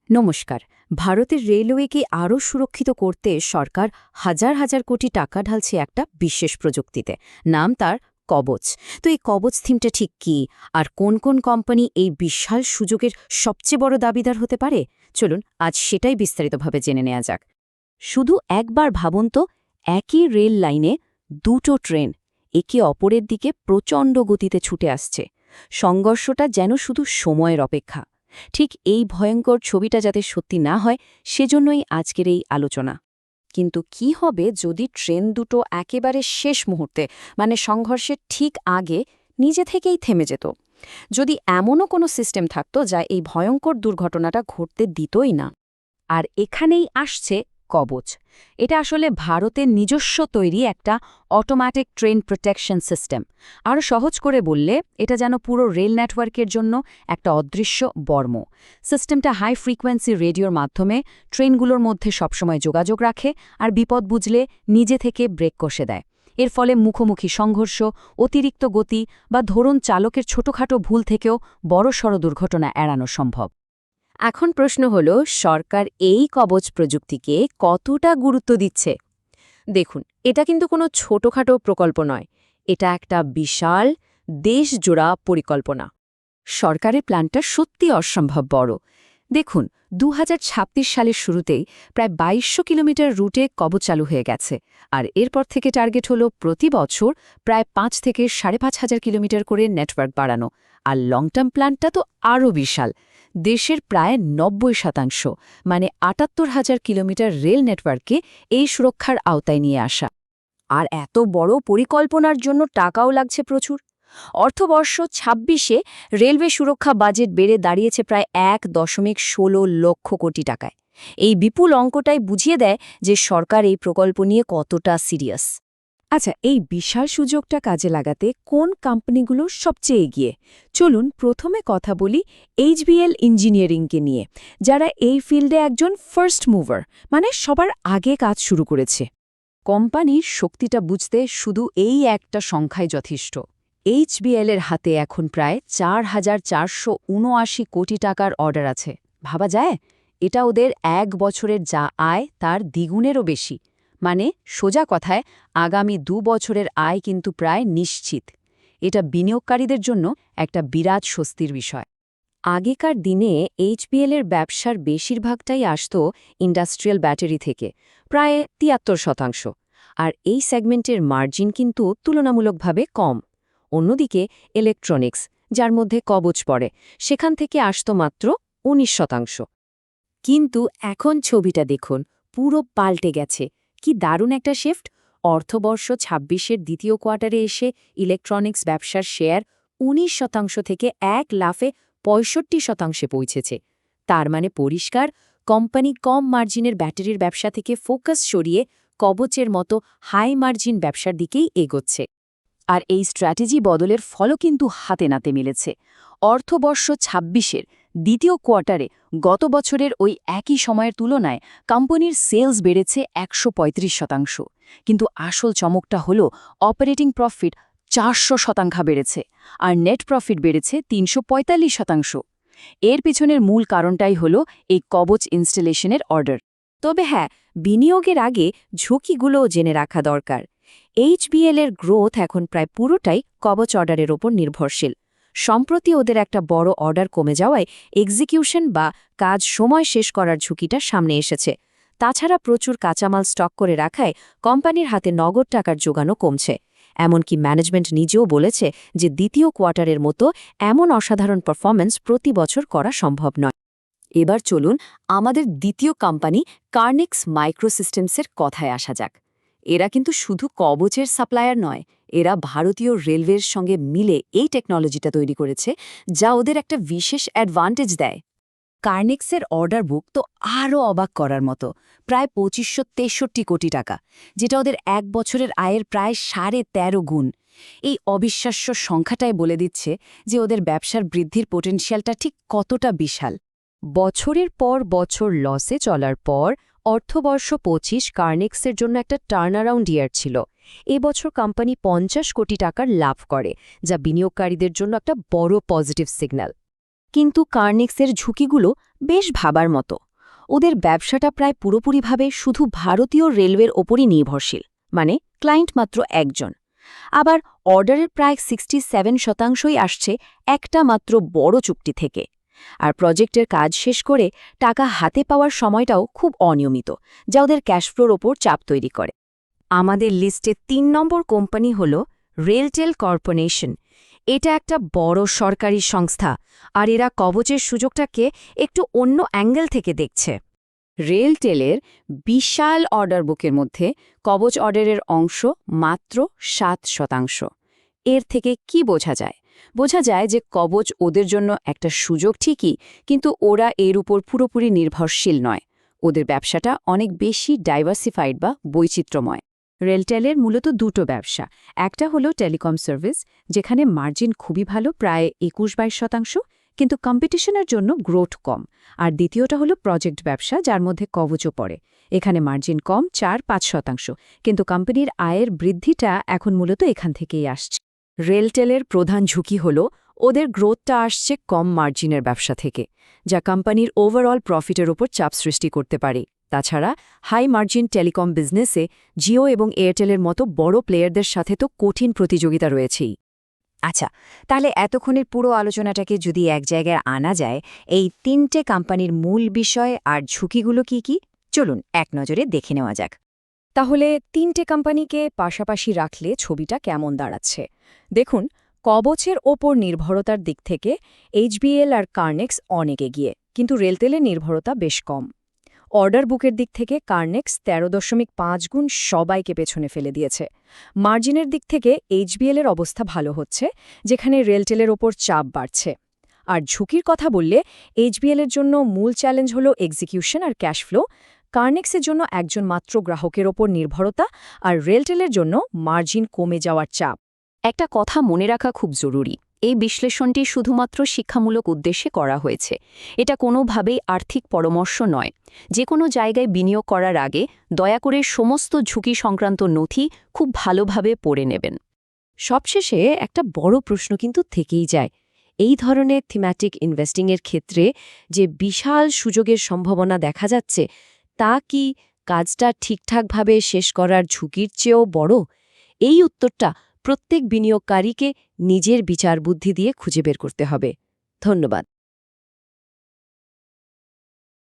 নমস্কার। ভারতের রেলওয়েকে আরও সুরক্ষিত করতে সরকার হাজার হাজার কোটি টাকা ঢালছে একটা বিশেষ প্রযুক্তিতে। নাম তার কবচ। তো এই কবচ থিমটা ঠিক কী, আর কোন কোন কোম্পানি এই বিশাল সুযোগের সবচেয়ে বড় দাবিদার হতে পারে? চলুন আজ সেটাই বিস্তারিতভাবে জেনে নেওয়া যাক। শুধু একবার ভাবুন তো, একই রেল লাইনে দুটো ট্রেন একে অপরের দিকে প্রচণ্ড গতিতে ছুটে আসছে। সংঘর্ষটা যেন শুধু সময়ের অপেক্ষা। ঠিক এই ভয়ঙ্কর ছবিটা যাতে সত্যি না হয়, সেজন্যই আজকের এই আলোচনা। কিন্তু কি হবে যদি ট্রেন দুটো একেবারে শেষ মুহূর্তে, মানে সংঘর্ষের ঠিক আগে, নিজে থেকেই থেমে যেত? যদি এমনও কোনো সিস্টেম থাকতো যা এই ভয়ঙ্কর দুর্ঘটনাটা ঘটতে দিতই না। আর এখানেই আসছে কবচ। এটা আসলে ভারতের নিজস্ব তৈরি একটা অটোমেটিক ট্রেন প্রোটেকশন সিস্টেম। আরও সহজ করে বললে, এটা যেন পুরো রেল নেটওয়ার্কের জন্য একটা অদৃশ্য বর্ম। সিস্টেমটা হাই ফ্রিকোয়েন্সি রেডিওর মাধ্যমে ট্রেনগুলোর মধ্যে সবসময় যোগাযোগ রাখে, আর বিপদ বুঝলে নিজে থেকে ব্রেক কষে দেয়। এর ফলে মুখোমুখি সংঘর্ষ, অতিরিক্ত গতি বা ধরুন চালকের ছোটখাটো ভুল থেকেও বড়সড় দুর্ঘটনা এড়ানো সম্ভব। এখন প্রশ্ন হল, সরকার এই কবচ প্রযুক্তিকে কতটা গুরুত্ব দিচ্ছে? দেখুন, এটা কিন্তু কোনো ছোটখাটো প্রকল্প নয়। এটা একটা বিশাল দেশজোড়া পরিকল্পনা। সরকারের প্ল্যানটা সত্যি অসম্ভব বড়। দেখুন, ২০২৬ সালের শুরুতেই প্রায় ২২০০ কিলোমিটার রুটে কবচ চালু হয়ে গেছে। আর এরপর থেকে টার্গেট হলো প্রতি বছর প্রায় ৫ থেকে ৫,৫০০ কিলোমিটার করে নেটওয়ার্ক বাড়ানো। আর লং টার্ম প্ল্যানটা তো আরও বিশাল। দেশের প্রায় ৯০%, মানে ৭৮,০০০ কিলোমিটার রেল নেটওয়ার্ককে এই সুরক্ষার আওতায় নিয়ে আসা। আর এত বড় পরিকল্পনার জন্য টাকাও লাগছে প্রচুর। অর্থবর্ষ ২৬-এ রেলওয়ে সুরক্ষা বাজেট বেড়ে দাঁড়িয়েছে প্রায় ১.১৬ লক্ষ কোটি টাকায়। এই বিপুল অঙ্কটাই বুঝিয়ে দেয় যে সরকার এই প্রকল্প নিয়ে কতটা সিরিয়াস। আচ্ছা, এই বিশাল সুযোগটা কাজে লাগাতে কোন কোম্পানিগুলো সবচেয়ে এগিয়ে? চলুন প্রথমে কথা বলি এইচবিএল ইঞ্জিনিয়ারিংকে নিয়ে, যারা এই ফিল্ডে একজন ফার্স্ট মুভার, মানে সবার আগে কাজ শুরু করেছে। কোম্পানির শক্তিটা বুঝতে শুধু এই একটা সংখ্যাই যথেষ্ট। এইচবিএলের হাতে এখন প্রায় ৪,৪৭৯ কোটি টাকার অর্ডার আছে। ভাবা যায়, এটা ওদের এক বছরের যা আয় তার দ্বিগুণেরও বেশি। মানে সোজা কথায়, আগামী ২ বছরের আয় কিন্তু প্রায় নিশ্চিত। এটা বিনিয়োগকারীদের জন্য একটা বিরাট স্বস্তির বিষয়। আগেকার দিনে এইচবিএলের ব্যবসার বেশিরভাগটাই আসত ইন্ডাস্ট্রিয়াল ব্যাটারি থেকে, প্রায় ৭৩%। আর এই সেগমেন্টের মার্জিন কিন্তু তুলনামূলকভাবে কম। অন্যদিকে ইলেকট্রনিক্স, যার মধ্যে কবচ পড়ে, সেখান থেকে আসত মাত্র ১৯%। কিন্তু এখন ছবিটা দেখুন, পুরো পাল্টে গেছে। কি দারুণ একটা শিফট! অর্থবর্ষ ২৬-এর দ্বিতীয় কোয়ার্টারে এসে ইলেকট্রনিক্স ব্যবসার শেয়ার ১৯% থেকে এক লাফে ৬৫% পৌঁছেছে। তার মানে পরিষ্কার, কোম্পানি কম মার্জিনের ব্যাটারির ব্যবসা থেকে ফোকাস সরিয়ে কবচের মতো হাই মার্জিন ব্যবসার দিকেই এগোচ্ছে। আর এই স্ট্র্যাটেজি বদলের ফলও কিন্তু হাতে নাতে মিলেছে। অর্থবর্ষ ২৬-এর দ্বিতীয় কোয়ার্টারে গত বছরের ওই একই সময়ের তুলনায় কোম্পানির সেলস বেড়েছে ১৩৫%। কিন্তু আসল চমকটা হল, অপারেটিং প্রফিট ৪০০% বেড়েছে, আর নেট প্রফিট বেড়েছে ৩৪৫%। এর পিছনের মূল কারণটাই হল এই কবচ ইনস্টলেশনের অর্ডার। তবে হ্যাঁ, বিনিয়োগের আগে ঝুঁকিগুলোও জেনে রাখা দরকার। এইচবিএলের গ্রোথ এখন প্রায় পুরোটাই কবচ অর্ডারের ওপর নির্ভরশীল। সম্প্রতি ওদের একটা বড় অর্ডার কমে যাওয়ায় এক্সিকিউশন বা কাজ সময় শেষ করার ঝুঁকিটা সামনে এসেছে। তাছাড়া প্রচুর কাঁচামাল স্টক করে রাখায় কোম্পানির হাতে নগদ টাকার যোগানও কমছে। এমনকি ম্যানেজমেন্ট নিজেও বলেছে যে দ্বিতীয় কোয়ার্টারের মতো এমন অসাধারণ পারফরম্যান্স প্রতি বছর করা সম্ভব নয়। এবার চলুন আমাদের দ্বিতীয় কোম্পানি কার্নিক্স মাইক্রোসিস্টেমসের কথায় আসা যাক। এরা কিন্তু শুধু কবচের সাপ্লায়ার নয়, এরা ভারতীয় রেলওয়ের সঙ্গে মিলে এই টেকনোলজিটা তৈরি করেছে, যা ওদের একটা বিশেষ অ্যাডভান্টেজ দেয়। কার্নিক্সের অর্ডার বুক তো আরও অবাক করার মতো, প্রায় ২৫৬৩ কোটি টাকা, যেটা ওদের এক বছরের আয়ের প্রায় ১৩.৫ গুণ। এই অবিশ্বাস্য সংখ্যাটাই বলে দিচ্ছে যে ওদের ব্যবসার বৃদ্ধির পোটেনশিয়ালটা ঠিক কতটা বিশাল। বছরের পর বছর লসে চলার পর অর্থবর্ষ ২৫ কার্নিক্সের জন্য একটা টার্নারাউন্ড ইয়ার ছিল। এবছর কোম্পানি ৫০ কোটি টাকার লাভ করে, যা বিনিয়োগকারীদের জন্য একটা বড় পজিটিভ সিগন্যাল। কিন্তু কার্নিক্সের ঝুঁকিগুলো বেশ ভাবার মতো। ওদের ব্যবসাটা প্রায় পুরোপুরিভাবে শুধু ভারতীয় রেলওয়ের ওপরই নির্ভরশীল, মানে ক্লায়েন্ট মাত্র একজন। আবার অর্ডারের প্রায় 67% আসছে একটা মাত্র বড় চুক্তি থেকে। আর প্রজেক্টের কাজ শেষ করে টাকা হাতে পাওয়ার সময়টাও খুব অনিয়মিত, যা ওদের ক্যাশফ্লোর ওপর চাপ তৈরি করে। আমাদের লিস্টে ৩ নম্বর কোম্পানি হল রেলটেল কর্পোরেশন। এটা একটা বড় সরকারি সংস্থা, আর এরা কবচের সুযোগটাকে একটু অন্য অ্যাঙ্গেল থেকে দেখছে। রেলটেলের বিশাল অর্ডার বুকের মধ্যে কবচ অর্ডারের অংশ মাত্র ৭%। এর থেকে কি বোঝা যায়? বোঝা যায় যে কবচ ওদের জন্য একটা সুযোগ ঠিকই, কিন্তু ওরা এর উপর পুরোপুরি নির্ভরশীল নয়। ওদের ব্যবসাটা অনেক বেশি ডাইভার্সিফাইড বা বৈচিত্র্যময়। রেলটেলের মূলত দুটো ব্যবসা। একটা হলো টেলিকম সার্ভিস, যেখানে মার্জিন খুবই ভালো, প্রায় ২১-২২%, কিন্তু কম্পিটিশনের জন্য গ্রোথ কম। আর দ্বিতীয়টা হলো প্রজেক্ট ব্যবসা, যার মধ্যে কবচও পড়ে। এখানে মার্জিন কম, ৪-৫%, কিন্তু কোম্পানির আয়ের বৃদ্ধিটা এখন মূলত এখান থেকেই আসছে। রেলটেলের প্রধান ঝুঁকি হল ওদের গ্রোথটা আসছে কম মার্জিনের ব্যবসা থেকে, যা কোম্পানির ওভারঅল প্রফিটের উপর চাপ সৃষ্টি করতে পারে। তাছাড়া হাই মার্জিন টেলিকম বিজনেসে জিও এবং এয়ারটেলের মতো বড় প্লেয়ারদের সাথে তো কঠিন প্রতিযোগিতা রয়েছেই। আচ্ছা, তাহলে এতক্ষণের পুরো আলোচনাটাকে যদি এক জায়গায় আনা যায়, এই ৩টে কোম্পানির মূল বিষয় আর ঝুঁকিগুলো কি কি, চলুন এক নজরে দেখে নেওয়া যাক। তাহলে ৩টে কোম্পানিকে পাশাপাশি রাখলে ছবিটা কেমন দাঁড়াচ্ছে দেখুন। কবচের ওপর নির্ভরতার দিক থেকে এইচবিএল আর কার্নেক্স অনেক এগিয়ে, কিন্তু রেলটেলের নির্ভরতা বেশ কম। অর্ডার বুকের দিক থেকে কার্নেক্স ১৩.৫ গুণ সবাইকে পেছনে ফেলে দিয়েছে। মার্জিনের দিক থেকে এইচবিএলের অবস্থা ভালো হচ্ছে, যেখানে রেলটেলের ওপর চাপ বাড়ছে। আর ঝুঁকির কথা বললে এইচবিএলের জন্য মূল চ্যালেঞ্জ হল এক্সিকিউশন আর ক্যাশফ্লো, কার্নেক্সের জন্য একজন মাত্র গ্রাহকের ওপর নির্ভরতা, আর রেলটেলের জন্য মার্জিন কমে যাওয়ার চাপ। একটা কথা মনে রাখা খুব জরুরি, এই বিশ্লেষণটি শুধুমাত্র শিক্ষামূলক উদ্দেশ্যে করা হয়েছে। এটা কোনোভাবেই আর্থিক পরামর্শ নয়। যে কোনো জায়গায় বিনিয়োগ করার আগে দয়া করে সমস্ত ঝুঁকি সংক্রান্ত নথি খুব ভালোভাবে পড়ে নেবেন। সবশেষে একটা বড় প্রশ্ন কিন্তু থেকেই যায়, এই ধরনের থিম্যাটিক ইনভেস্টিংয়ের ক্ষেত্রে যে বিশাল সুযোগের সম্ভাবনা দেখা যাচ্ছে, তা কি কাজটা ঠিকঠাকভাবে শেষ করার ঝুঁকির চেয়েও বড়? এই উত্তরটা প্রত্যেক বিনিয়োগকারীকে নিজের বিচার বুদ্ধি দিয়ে খুঁজে বের করতে হবে। ধন্যবাদ।